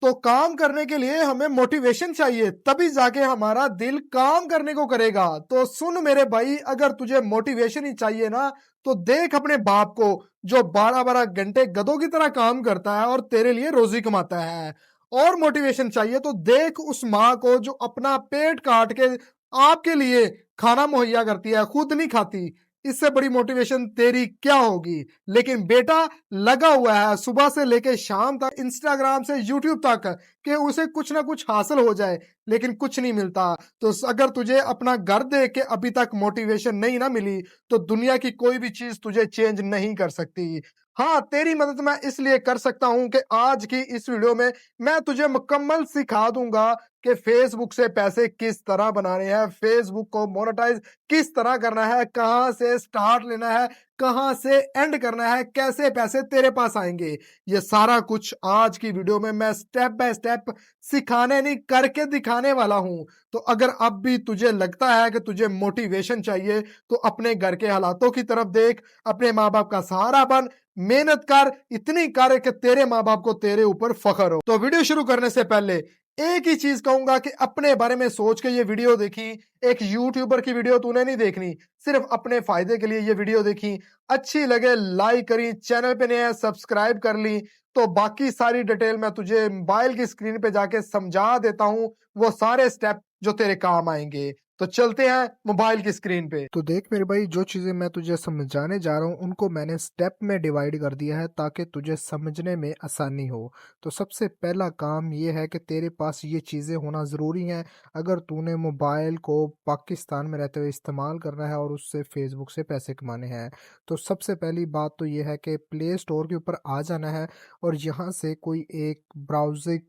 तो काम करने के लिए हमें मोटिवेशन चाहिए, तभी जाके हमारा दिल काम करने को करेगा। तो सुन मेरे भाई, अगर तुझे मोटिवेशन ही चाहिए ना, तो देख अपने बाप को, जो 12-12 घंटे गधों की तरह काम करता है और तेरे लिए रोजी कमाता है। और मोटिवेशन चाहिए तो देख उस माँ को, जो अपना पेट काट के आपके लिए खाना मुहैया करती है, खुद नहीं खाती। इससे बड़ी मोटिवेशन तेरी क्या होगी? लेकिन बेटा लगा हुआ है सुबह से लेके शाम तक, इंस्टाग्राम से यूट्यूब तक, कि उसे कुछ ना कुछ हासिल हो जाए, लेकिन कुछ नहीं मिलता। तो अगर तुझे अपना घर देख के अभी तक मोटिवेशन नहीं ना मिली, तो दुनिया की कोई भी चीज तुझे चेंज नहीं कर सकती। हाँ, तेरी मदद मैं इसलिए कर सकता हूं कि आज की इस वीडियो में मैं तुझे मुकम्मल सिखा दूंगा कि फेसबुक से पैसे किस तरह बनाने हैं, फेसबुक को मोनेटाइज किस तरह करना है, कहां से स्टार्ट लेना है, कहां से एंड करना है, कैसे पैसे तेरे पास आएंगे। ये सारा कुछ आज की वीडियो में मैं स्टेप बाय स्टेप सिखाने नहीं, करके दिखाने वाला हूं। तो अगर अब भी तुझे लगता है कि तुझे मोटिवेशन चाहिए, तो अपने घर के हालातों की तरफ देख, अपने माँ बाप का सहारा बन, मेहनत कर, इतनी कर कि तेरे माँ बाप को तेरे ऊपर फख्र हो। तो वीडियो शुरू करने से पहले एक ही चीज कहूंगा कि अपने बारे में सोच के ये वीडियो देखी। एक यूट्यूबर की वीडियो तूने नहीं देखनी, सिर्फ अपने फायदे के लिए ये वीडियो देखी। अच्छी लगे लाइक करी, चैनल पे नया सब्सक्राइब कर ली। तो बाकी सारी डिटेल मैं तुझे मोबाइल की स्क्रीन पे जाके समझा देता हूँ, वो सारे स्टेप जो तेरे काम आएंगे। तो चलते हैं मोबाइल की स्क्रीन पे। तो देख मेरे भाई, जो चीजें मैं तुझे समझाने जा रहा हूँ उनको मैंने स्टेप में डिवाइड कर दिया है ताकि तुझे समझने में आसानी हो। तो सबसे पहला काम ये है कि तेरे पास ये चीजें होना जरूरी है अगर तूने मोबाइल को पाकिस्तान में रहते हुए इस्तेमाल करना है और उससे फेसबुक से पैसे कमाने हैं। तो सबसे पहली बात तो ये है कि प्ले स्टोर के ऊपर आ जाना है और यहाँ से कोई एक ब्राउजिंग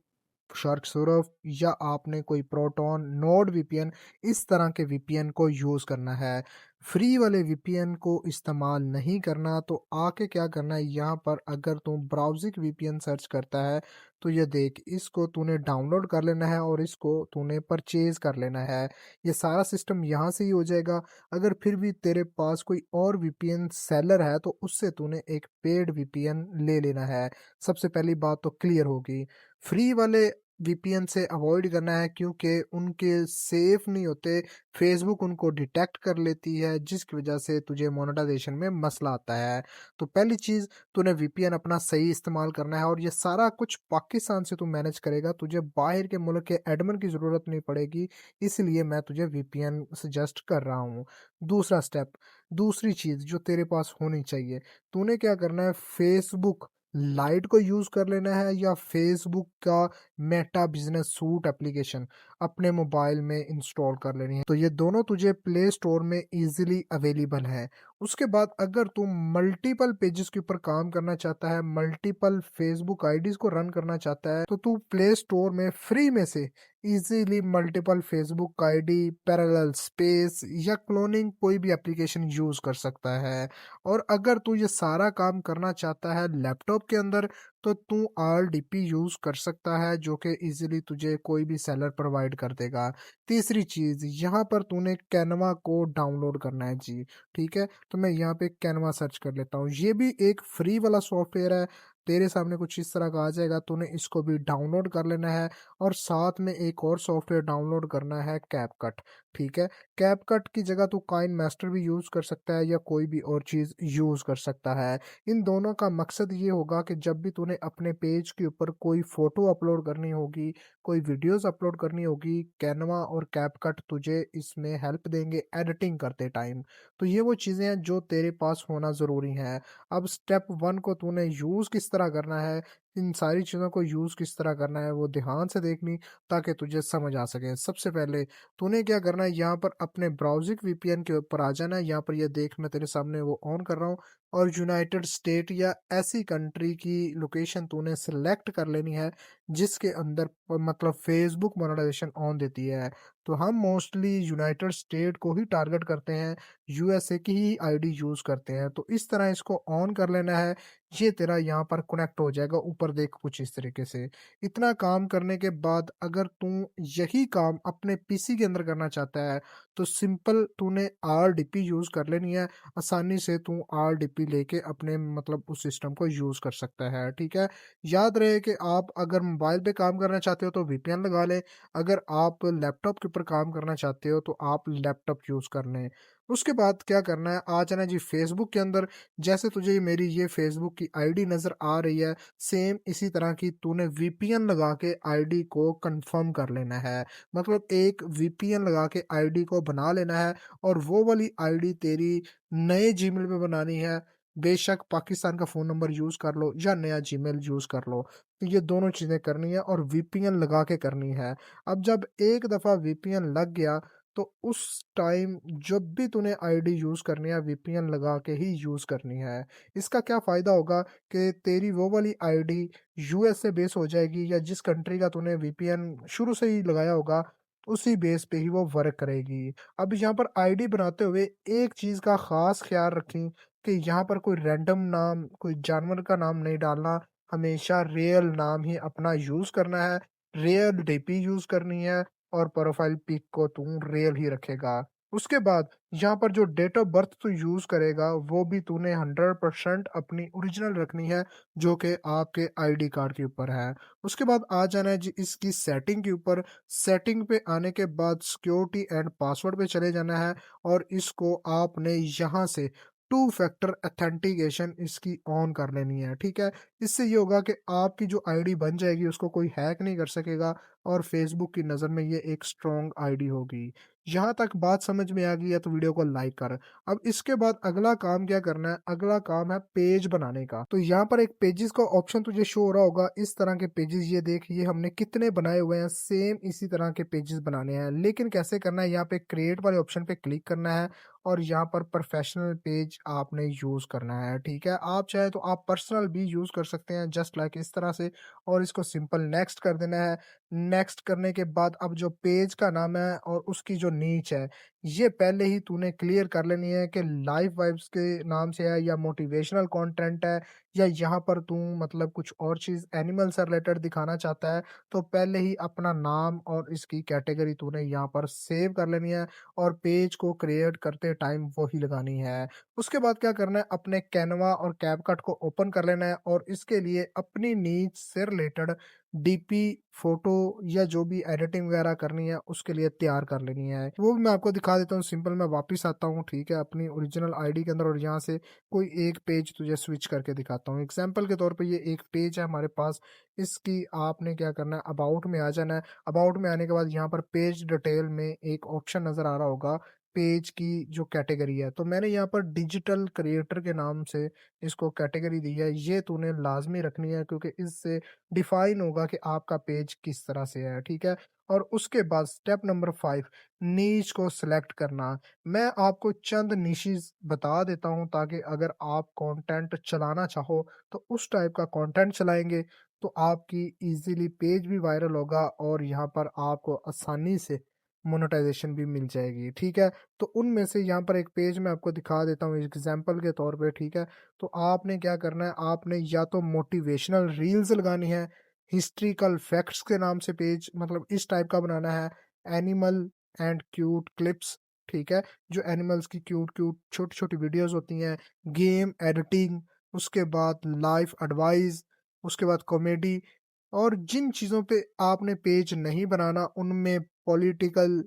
शार्क सुरफ या आपने कोई प्रोटोन नोड वीपीएन इस तरह के वीपीएन को यूज़ करना है। फ्री वाले वीपीएन को इस्तेमाल नहीं करना। तो आके क्या करना है, यहाँ पर अगर तुम ब्राउजिंग वीपीएन सर्च करता है तो ये देख, इसको तूने डाउनलोड कर लेना है और इसको तूने परचेज कर लेना है। ये सारा सिस्टम यहाँ से ही हो जाएगा। अगर फिर भी तेरे पास कोई और वीपीएन सेलर है तो उससे तूने एक पेड वीपीएन ले लेना है। सबसे पहली बात तो क्लियर होगी। फ्री वाले वीपीएन से अवॉइड करना है क्योंकि उनके सेफ नहीं होते। फेसबुक उनको डिटेक्ट कर लेती है जिसकी वजह से तुझे मोनेटाइजेशन में मसला आता है। तो पहली चीज़, तूने वीपीएन अपना सही इस्तेमाल करना है और ये सारा कुछ पाकिस्तान से तू मैनेज करेगा। तुझे बाहर के मुल्क के एडमिन की ज़रूरत नहीं पड़ेगी, इसलिए मैं तुझे वीपीएन सजेस्ट कर रहा हूँ। दूसरा स्टेप, दूसरी चीज़ जो तेरे पास होनी चाहिए, तूने क्या करना है, फेसबुक लाइट को यूज़ कर लेना है या फेसबुक का मेटा बिजनेस सूट एप्लीकेशन अपने मोबाइल में इंस्टॉल कर लेनी है। तो ये दोनों तुझे प्ले स्टोर में इजीली अवेलेबल है। उसके बाद अगर तुम मल्टीपल पेजेस के ऊपर काम करना चाहता है, मल्टीपल फेसबुक आईडीज को रन करना चाहता है, तो तू प्ले स्टोर में फ्री में से easily multiple Facebook ID, parallel space या क्लोनिंग कोई भी एप्लीकेशन यूज कर सकता है। और अगर तू ये सारा काम करना चाहता है लैपटॉप के अंदर, तो तू आरडीपी यूज़ कर सकता है जो कि इजीली तुझे कोई भी सेलर प्रोवाइड कर देगा। तीसरी चीज़, यहाँ पर तूने कैनवा को डाउनलोड करना है जी। ठीक है, तो मैं यहाँ पे कैनवा सर्च कर लेता हूँ। ये भी एक फ्री वाला सॉफ्टवेयर है। तेरे सामने कुछ इस तरह का आ जाएगा, तूने इसको भी डाउनलोड कर लेना है। और साथ में एक और सॉफ्टवेयर डाउनलोड करना है, कैपकट। ठीक है, कैपकट की जगह तू काइन मास्टर भी यूज़ कर सकता है या कोई भी और चीज़ यूज़ कर सकता है। इन दोनों का मकसद ये होगा कि जब भी तूने अपने पेज के ऊपर कोई फ़ोटो अपलोड करनी होगी, कोई वीडियोस अपलोड करनी होगी, कैनवा और कैपकट तुझे इसमें हेल्प देंगे एडिटिंग करते टाइम। तो ये वो चीज़ें हैं जो तेरे पास होना ज़रूरी है। अब स्टेप 1 को तूने यूज़ किस तरह करना है, इन सारी चीज़ों को यूज़ किस तरह करना है वो ध्यान से देखनी ताकि तुझे समझ आ सके। सबसे पहले तूने क्या करना है, यहाँ पर अपने ब्राउज़िंग वीपीएन के ऊपर आ जाना है। यहाँ पर ये देख, मैं तेरे सामने वो ऑन कर रहा हूँ और यूनाइटेड स्टेट या ऐसी कंट्री की लोकेशन तूने सिलेक्ट कर लेनी है जिसके अंदर मतलब फेसबुक मोनेटाइजेशन ऑन देती है। तो हम मोस्टली यूनाइटेड स्टेट को ही टारगेट करते हैं, यूएसए की ही आईडी यूज़ करते हैं। तो इस तरह इसको ऑन कर लेना है। ये तेरा यहाँ पर कनेक्ट हो जाएगा, ऊपर देख कुछ इस तरीके से। इतना काम करने के बाद अगर तू यही काम अपने पीसी के अंदर करना चाहता है, तो सिंपल तूने आरडीपी यूज़ कर लेनी है, आसानी से तू आरडीपी लेके अपने मतलब उस सिस्टम को यूज़ कर सकता है, ठीक है? याद रहे कि आप अगर मोबाइल पे काम करना चाहते हो तो वीपीएन लगा लें, अगर आप लैपटॉप के ऊपर काम करना चाहते हो तो आप लैपटॉप यूज़ कर लें। उसके बाद क्या करना है, आ जाना है जी फेसबुक के अंदर। जैसे तुझे ये मेरी ये फेसबुक की आईडी नज़र आ रही है, सेम इसी तरह की तूने वीपीएन लगा के आईडी को कंफर्म कर लेना है। मतलब एक वीपीएन लगा के आईडी को बना लेना है और वो वाली आईडी तेरी नए जीमेल पे बनानी है। बेशक पाकिस्तान का फ़ोन नंबर यूज़ कर लो या नया जीमेल यूज़ कर लो। तो ये दोनों चीज़ें करनी है और वीपीएन लगा के करनी है। अब जब एक दफ़ा वीपीएन लग गया तो उस टाइम जब भी तूने आईडी यूज़ करनी है वीपीएन लगा के ही यूज़ करनी है। इसका क्या फ़ायदा होगा कि तेरी वो वाली आईडी यूएस से बेस हो जाएगी या जिस कंट्री का तूने वीपीएन शुरू से ही लगाया होगा, उसी बेस पे ही वो वर्क करेगी। अब यहाँ पर आईडी बनाते हुए एक चीज़ का ख़ास ख़्याल रखें कि यहाँ पर कोई रैंडम नाम, कोई जानवर का नाम नहीं डालना, हमेशा रियल नाम ही अपना यूज़ करना है, रियल डीपी यूज़ करनी है और प्रोफ़ाइल पिक को तू रियल ही रखेगा। उसके बाद यहाँ पर जो डेट ऑफ़ बर्थ तू यूज़ करेगा, वो भी तूने 100% अपनी ओरिजिनल रखनी है, जो कि आपके आईडी कार्ड के ऊपर है। उसके बाद आ जाना है जी इसकी सेटिंग के ऊपर। सेटिंग पे आने के बाद सिक्योरिटी एंड पासवर्ड पे चले जाना है और इसको आपने यहाँ से टू फैक्टर ऑथेंटिकेशन इसकी ऑन कर लेनी है, ठीक है? इससे ये होगा कि आपकी जो आईडी बन जाएगी उसको कोई हैक नहीं कर सकेगा और फेसबुक की नज़र में ये एक स्ट्रॉन्ग आईडी होगी। यहाँ तक बात समझ में आ गई है तो वीडियो को लाइक कर। अब इसके बाद अगला काम क्या करना है? अगला काम है पेज बनाने का। तो यहाँ पर एक पेजेस का ऑप्शन तुझे शो हो रहा होगा, इस तरह के पेजेस ये देख, ये हमने कितने बनाए हुए हैं, सेम इसी तरह के पेजेस बनाने हैं। लेकिन कैसे करना है? यहाँ पे क्रिएट वाले ऑप्शन पे क्लिक करना है और यहाँ पर प्रोफेशनल पेज आपने यूज़ करना है, ठीक है? आप चाहे तो आप पर्सनल भी यूज़ कर सकते हैं जस्ट लाइक इस तरह से और इसको सिंपल नेक्स्ट कर देना है। नेक्स्ट करने के बाद अब जो पेज का नाम है और उसकी जो नीच है, ये पहले ही तूने क्लियर कर लेनी है कि लाइफ वाइब्स के नाम से है या मोटिवेशनल कंटेंट है या यहाँ पर तू मतलब कुछ और चीज़ एनिमल से रिलेटेड दिखाना चाहता है, तो पहले ही अपना नाम और इसकी कैटेगरी तूने यहाँ पर सेव कर लेनी है और पेज को क्रिएट करते टाइम वही लगानी है। उसके बाद क्या करना है? अपने कैनवा और कैपकट को ओपन कर लेना है और इसके लिए अपनी नीच से रिलेटेड डीपी, फ़ोटो या जो भी एडिटिंग वगैरह करनी है उसके लिए तैयार कर लेनी है। वो भी मैं आपको दिखा देता हूँ। सिंपल मैं वापस आता हूँ, ठीक है? अपनी ओरिजिनल आईडी के अंदर और यहाँ से कोई एक पेज तुझे स्विच करके दिखाता हूँ। एग्ज़ाम्पल के तौर पे ये एक पेज है हमारे पास, इसकी आपने क्या करना है? अबाउट में आ जाना है। अबाउट में आने के बाद यहाँ पर पेज डिटेल में एक ऑप्शन नज़र आ रहा होगा, पेज की जो कैटेगरी है। तो मैंने यहाँ पर डिजिटल क्रिएटर के नाम से इसको कैटेगरी दी है। ये तूने लाज़मी रखनी है क्योंकि इससे डिफाइन होगा कि आपका पेज किस तरह से है, ठीक है? और उसके बाद स्टेप नंबर 5, नीश को सिलेक्ट करना। मैं आपको चंद निशेज़ बता देता हूँ ताकि अगर आप कंटेंट चलाना चाहो तो उस टाइप का कंटेंट चलाएँगे तो आपकी ईज़िली पेज भी वायरल होगा और यहाँ पर आपको आसानी से मोनेटाइज़ेशन भी मिल जाएगी, ठीक है? तो उनमें से यहाँ पर एक पेज मैं आपको दिखा देता हूँ एग्ज़ाम्पल के तौर पे, ठीक है? तो आपने क्या करना है? आपने या तो मोटिवेशनल रील्स लगानी है, हिस्ट्रिकल फैक्ट्स के नाम से पेज मतलब इस टाइप का बनाना है, एनिमल एंड क्यूट क्लिप्स, ठीक है? जो एनिमल्स की क्यूट-क्यूट छोटी-छोटी वीडियोज़ होती हैं, गेम एडिटिंग, उसके बाद लाइफ एडवाइस, उसके बाद कॉमेडी और जिन चीज़ों पे आपने पेज नहीं बनाना, उनमें पॉलिटिकल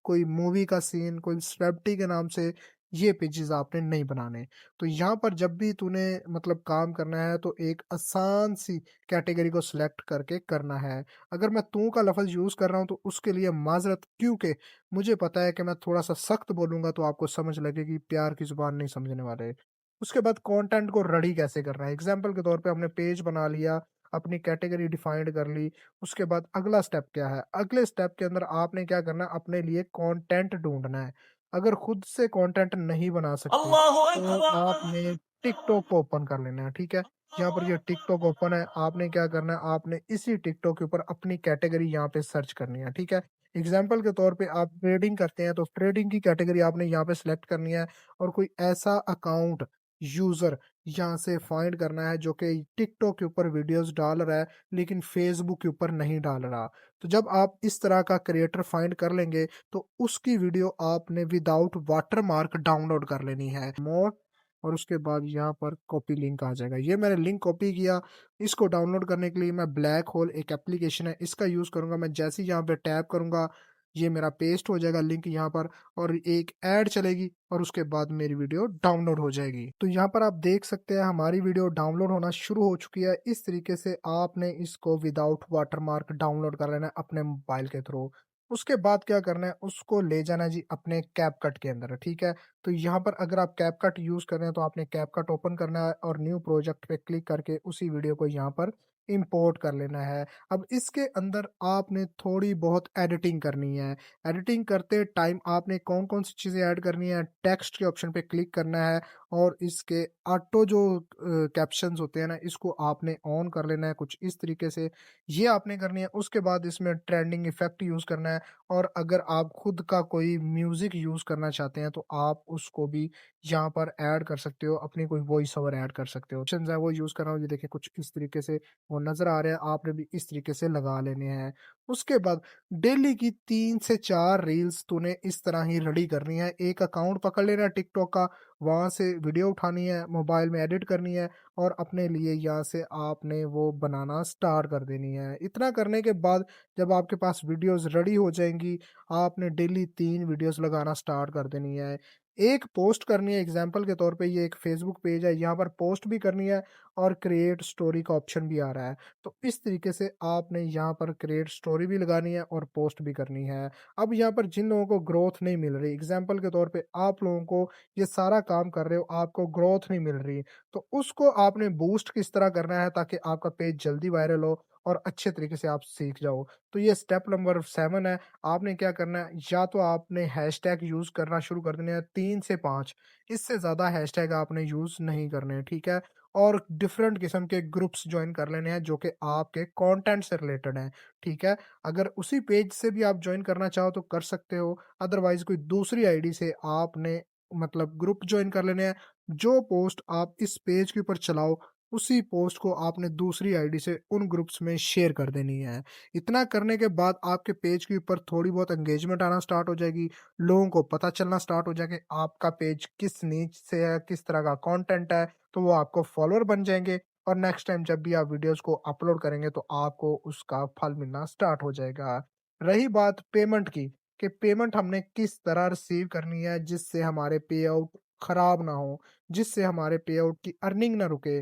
कोई मूवी का सीन, कोई सेलिब्रिटी के नाम से ये पेजेज़ आपने नहीं बनाने। तो यहाँ पर जब भी तूने मतलब काम करना है तो एक आसान सी कैटेगरी को सिलेक्ट करके करना है। अगर मैं तू का लफ़्ज़ यूज़ कर रहा हूँ तो उसके लिए माज़रत, क्योंकि मुझे पता है कि मैं थोड़ा-सा सख्त बोलूँगा तो आपको समझ लगेगी, प्यार की ज़ुबान नहीं समझने वाले। उसके बाद कंटेंट को रेडी कैसे करना है? एग्ज़ाम्पल के तौर पे हमने पेज बना लिया, अपनी कैटेगरी डिफाइंड कर ली, उसके बाद अगला स्टेप क्या है? अगले स्टेप के अंदर आपने क्या करना है? अपने लिए कंटेंट ढूँढना है। अगर खुद से कंटेंट नहीं बना सकते, अल्लाहु तो अकबर, आपने टिकटॉक को ओपन कर लेना है, ठीक है? यहाँ पर ये टिकटॉक ओपन है, आपने क्या करना है? आपने इसी टिकटॉक के ऊपर अपनी कैटेगरी यहाँ पे सर्च करनी है, ठीक है? एग्ज़ाम्पल के तौर पे आप ट्रेडिंग करते हैं, तो ट्रेडिंग की कैटेगरी आपने यहाँ पे सिलेक्ट करनी है और कोई ऐसा अकाउंट यूज़र यहाँ से फाइंड करना है जो कि टिकटॉक के ऊपर वीडियोज़ डाल रहा है, लेकिन फ़ेसबुक के ऊपर नहीं डाल रहा। तो जब आप इस तरह का क्रिएटर फाइंड कर लेंगे, तो उसकी वीडियो आपने विदाउट वाटरमार्क डाउनलोड कर लेनी है। मोर और उसके बाद यहाँ पर कॉपी लिंक आ जाएगा। ये मैंने लिंक कॉपी किया, इसको डाउनलोड करने के लिए मैं ब्लैक होल एक एप्लीकेशन है, इसका यूज़ करूँगा। मैं जैसे ही यहाँ पे टैप करूँगा, ये मेरा पेस्ट हो जाएगा लिंक यहाँ पर, और एक ऐड चलेगी और उसके बाद मेरी वीडियो डाउनलोड हो जाएगी। तो यहाँ पर आप देख सकते हैं हमारी वीडियो डाउनलोड होना शुरू हो चुकी है। इस तरीके से आपने इसको विदाउट वाटरमार्क डाउनलोड कर लेना है अपने मोबाइल के थ्रू। उसके बाद क्या करना है, उसको ले जाना है जी अपने कैपकट के अंदर, ठीक है? तो यहाँ पर अगर आप कैपकट यूज़ कर रहे हैं तो आपने कैपकट ओपन करना है और न्यू प्रोजेक्ट पे क्लिक करके उसी वीडियो को यहाँ पर इंपोर्ट कर लेना है। अब इसके अंदर आपने थोड़ी बहुत एडिटिंग करनी है। एडिटिंग करते टाइम आपने कौन-कौन सी चीज़ें ऐड करनी है, टेक्स्ट के ऑप्शन पे क्लिक करना है और इसके ऑटो जो कैप्शंस होते हैं ना, इसको आपने ऑन कर लेना है कुछ इस तरीके से, ये आपने करनी है। उसके बाद इसमें ट्रेंडिंग इफ़ेक्ट यूज़ करना है, और अगर आप खुद का कोई म्यूज़िक यूज़ करना चाहते हैं, तो आप उसको भी यहाँ पर ऐड कर सकते हो, अपनी कोई वॉइस ओवर ऐड कर सकते हो। ऑप्शंस है वो यूज़ कर रहा हूँ, ये देखिए कुछ इस तरीके से वो नज़र आ रहे हैं, आपने भी इस तरीके से लगा लेने हैं। उसके बाद डेली की 3 से 4 रील्स तूने इस तरह ही रेडी करनी है। एक अकाउंट पकड़ लेना है टिकटॉक का, वहाँ से वीडियो उठानी है, मोबाइल में एडिट करनी है और अपने लिए यहाँ से आपने वो बनाना स्टार्ट कर देनी है। इतना करने के बाद जब आपके पास वीडियोज़ रेडी हो जाएँगी, आपने डेली 3 वीडियोज़ लगाना स्टार्ट कर देनी है। एक पोस्ट करनी है, एग्ज़ाम्पल के तौर पे ये एक फ़ेसबुक पेज है, यहाँ पर पोस्ट भी करनी है और क्रिएट स्टोरी का ऑप्शन भी आ रहा है। तो इस तरीके से आपने यहाँ पर क्रिएट स्टोरी भी लगानी है और पोस्ट भी करनी है। अब यहाँ पर जिन लोगों को ग्रोथ नहीं मिल रही, एग्ज़ाम्पल के तौर पे आप लोगों को ये सारा काम कर रहे हो, आपको ग्रोथ नहीं मिल रही, तो उसको आपने बूस्ट किस तरह करना है ताकि आपका पेज जल्दी वायरल हो और अच्छे तरीके से आप सीख जाओ। तो ये स्टेप नंबर 7 है। आपने क्या करना है, या तो आपने हैशटैग यूज़ करना शुरू कर देने हैं 3 से 5, इससे ज़्यादा हैशटैग आपने यूज़ नहीं करने हैं, ठीक है? और डिफरेंट किस्म के ग्रुप्स जॉइन कर लेने हैं जो कि आपके कंटेंट से रिलेटेड हैं, ठीक है? अगर उसी पेज से भी आप जॉइन करना चाहो तो कर सकते हो, अदरवाइज़ कोई दूसरी आईडी से आपने मतलब ग्रुप जॉइन कर लेने हैं। जो पोस्ट आप इस पेज के ऊपर चलाओ, उसी पोस्ट को आपने दूसरी आईडी से उन ग्रुप्स में शेयर कर देनी है। इतना करने के बाद आपके पेज के ऊपर थोड़ी बहुत एंगेजमेंट आना स्टार्ट हो जाएगी, लोगों को पता चलना स्टार्ट हो जाएगा कि आपका पेज किस नीच से है, किस तरह का कंटेंट है, तो वो आपको फॉलोअर बन जाएँगे और नेक्स्ट टाइम जब भी आप वीडियोज़ को अपलोड करेंगे तो आपको उसका फल मिलना स्टार्ट हो जाएगा। रही बात पेमेंट की, कि पेमेंट हमने किस तरह रिसीव करनी है जिससे हमारे पे आउट खराब ना हो, जिससे हमारे पे आउट की अर्निंग ना रुके।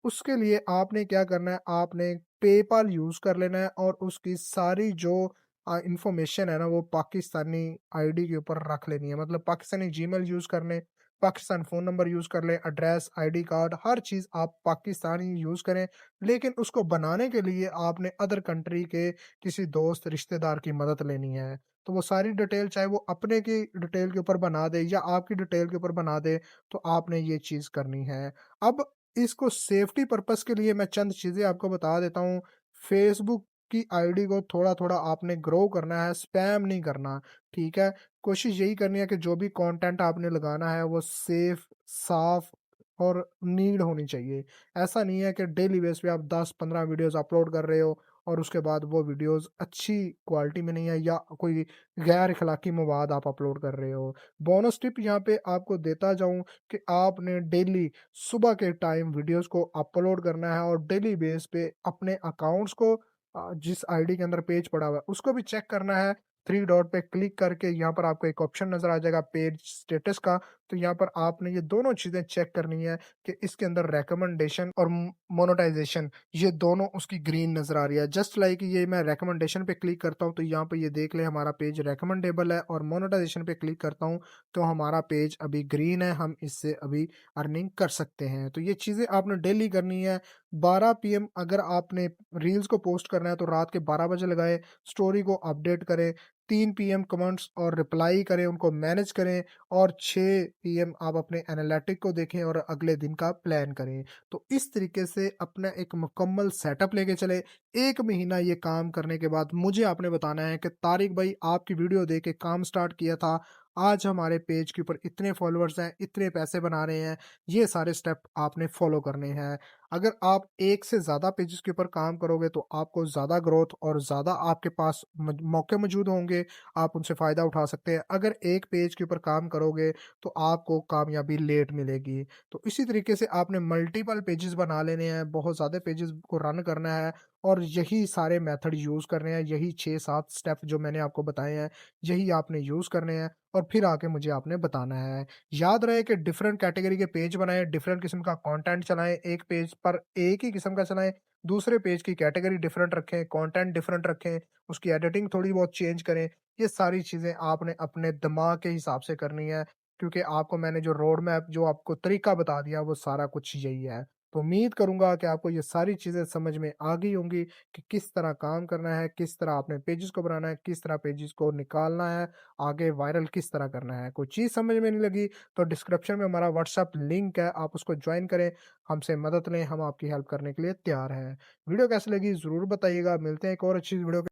उसके लिए आपने क्या करना है, आपने पेपाल यूज़ कर लेना है और उसकी सारी जो इन्फॉर्मेशन है ना, वो पाकिस्तानी आईडी के ऊपर रख लेनी है। मतलब पाकिस्तानी जीमेल यूज़ कर लें, पाकिस्तान फ़ोन नंबर यूज़ कर लें, एड्रेस, आईडी कार्ड, हर चीज़ आप पाकिस्तानी यूज़ करें। लेकिन उसको बनाने के लिए आपने अदर कंट्री के किसी दोस्त, रिश्तेदार की मदद लेनी है। तो वो सारी डिटेल चाहे वो अपने की डिटेल के ऊपर बना दे या आपकी डिटेल के ऊपर बना दे, तो आपने ये चीज़ करनी है। अब इसको सेफ्टी पर्पस के लिए मैं चंद चीज़ें आपको बता देता हूँ। फेसबुक की आईडी को थोड़ा-थोड़ा आपने ग्रो करना है, स्पैम नहीं करना, ठीक है? कोशिश यही करनी है कि जो भी कंटेंट आपने लगाना है वो सेफ, साफ और नीड होनी चाहिए। ऐसा नहीं है कि डेली बेस पे आप 10-15 वीडियोज़ अपलोड कर रहे हो और उसके बाद वो वीडियोज़ अच्छी क्वालिटी में नहीं है या कोई गैर अखलाकी मवाद आप अपलोड कर रहे हो। बोनस टिप यहाँ पे आपको देता जाऊँ कि आपने डेली सुबह के टाइम वीडियोज़ को अपलोड करना है और डेली बेस पे अपने अकाउंट्स को जिस आईडी के अंदर पेज पड़ा हुआ है, उसको भी चेक करना है। 3 डॉट पे क्लिक करके यहाँ पर आपको एक ऑप्शन नज़र आ जाएगा पेज स्टेटस का, तो यहाँ पर आपने ये दोनों चीज़ें चेक करनी है कि इसके अंदर रिकमेंडेशन और मोनेटाइज़ेशन ये दोनों उसकी ग्रीन नज़र आ रही है। जस्ट लाइक ये मैं रिकमेंडेशन पे क्लिक करता हूँ, तो यहाँ पे ये देख लें हमारा पेज रिकमेंडेबल है, और मोनेटाइज़ेशन पे क्लिक करता हूँ, तो हमारा पेज अभी ग्रीन है, हम इससे अभी अर्निंग कर सकते हैं। तो ये चीज़ें आपने डेली करनी है। 12 पीएम अगर आपने रील्स को पोस्ट करना है तो रात के 12 बजे लगाएँ, स्टोरी को अपडेट करें, 3 पीएम कमेंट्स और रिप्लाई करें, उनको मैनेज करें और 6 पीएम आप अपने एनालिटिक को देखें और अगले दिन का प्लान करें। तो इस तरीके से अपना एक मुकम्मल सेटअप लेके चलें। 1 महीना ये काम करने के बाद मुझे आपने बताना है कि तारिक भाई आपकी वीडियो देख के काम स्टार्ट किया था, आज हमारे पेज के ऊपर इतने फॉलोअर्स हैं, इतने पैसे बना रहे हैं, ये सारे स्टेप आपने फॉलो करने हैं। अगर आप एक से ज़्यादा पेजेस के ऊपर काम करोगे तो आपको ज़्यादा ग्रोथ और ज़्यादा आपके पास मौके मौजूद होंगे, आप उनसे फ़ायदा उठा सकते हैं। अगर एक पेज के ऊपर काम करोगे तो आपको कामयाबी लेट मिलेगी। तो इसी तरीके से आपने मल्टीपल पेजेस बना लेने हैं, बहुत ज़्यादा पेजेस को रन करना है और यही सारे मेथड यूज़ करने हैं, यही 6-7 स्टेप जो मैंने आपको बताए हैं, यही आपने यूज़ करने हैं और फिर आके मुझे आपने बताना है। याद रहे कि डिफरेंट कैटेगरी के पेज बनाएँ, डिफरेंट किस्म का कंटेंट चलाएँ, एक पेज पर एक ही किस्म का चलाएँ, दूसरे पेज की कैटेगरी डिफरेंट रखें, कंटेंट डिफरेंट रखें, उसकी एडिटिंग थोड़ी बहुत चेंज करें। ये सारी चीज़ें आपने अपने दिमाग के हिसाब से करनी है, क्योंकि आपको मैंने जो रोड मैप जो आपको तरीका बता दिया, वो सारा कुछ यही है। तो उम्मीद करूँगा कि आपको ये सारी चीज़ें समझ में आ गई होंगी कि किस तरह काम करना है, किस तरह आपने पेजेज़ को बनाना है, किस तरह पेजेज़ को निकालना है, आगे वायरल किस तरह करना है। कोई चीज़ समझ में नहीं लगी तो डिस्क्रिप्शन में हमारा व्हाट्सएप लिंक है, आप उसको जॉइन करें, हमसे मदद लें, हम आपकी हेल्प करने के लिए तैयार हैं। वीडियो कैसी लगी ज़रूर बताइएगा, मिलते हैं एक और अच्छी वीडियो के